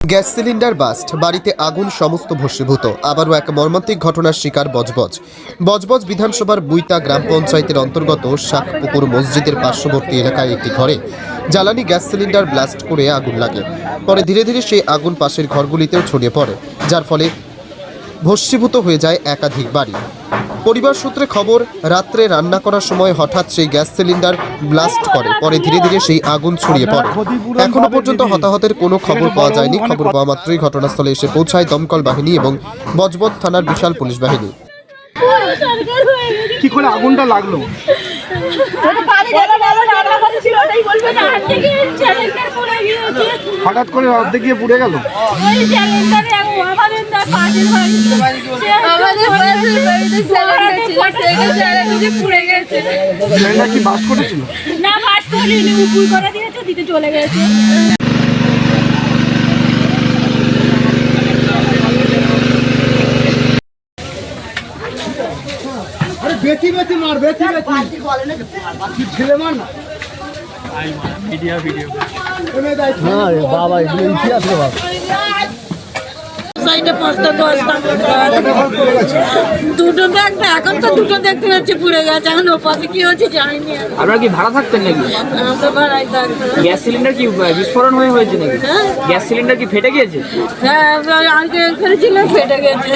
Gas cylinder burst, বাড়িতে আগুন, সমস্ত ভস্মীভূত। আবারও এক মর্মান্তিক ঘটনার শিকার বজবজ। বজবজ বিধানসভার বুইতা গ্রাম পঞ্চায়েতের অন্তর্গত শাকপুকুর মসজিদের পার্শ্ববর্তী এলাকায় একটি ঘরে জ্বালানি গ্যাস সিলিন্ডার ব্লাস্ট করে আগুন লাগে। পরে ধীরে ধীরে সেই আগুন পাশের ঘরগুলিতেও ছড়িয়ে পড়ে, যার ফলে ভস্মীভূত হয়ে যায় একাধিক বাড়ি। পরিবার সূত্রে খবর, রাত্রে রান্না করার সময় হঠাৎ সেই গ্যাস সিলিন্ডার ব্লাস্ট করে। পরে ধীরে ধীরে সেই আগুন ছড়িয়ে পড়ে। এখনো পর্যন্ত হতাহতের কোনো খবর পাওয়া যায়নি। খবর পাওয়া মাত্রই ঘটনাস্থলে এসে পৌঁছায় দমকল বাহিনী এবং বজবজ থানার বিশাল পুলিশ বাহিনী। কি করে আগুনটা লাগলো? হঠাৎ করে অর্ধেক গিয়ে পুড়ে গেল। কি বাস করেছিল? না, বাস করিনি, উপর করে দিয়েছে, দিতে চলে গেছে। আরে বেতি বেতি মার, বেতি বেতি ছেলে মার না। ভিডিও হ্যাঁ রে বাবা, এগুলো ইতিহাস রে বাবা। দুটো দেখতে, এখন তো দুটো দেখতে পাচ্ছি পুড়ে গেছে। এখন ওপাশে কি হচ্ছে জানিনি। আপনারা কি ভাড়া থাকতেন নাকি? আমরা ভাড়াই থাকতাম। গ্যাস সিলিন্ডার কি বিস্ফোরণ হয়েছে নাকি? গ্যাস সিলিন্ডার কি ফেটে গিয়েছে? হ্যাঁ, আগে ফেলেছিল, ফেটে গেছে।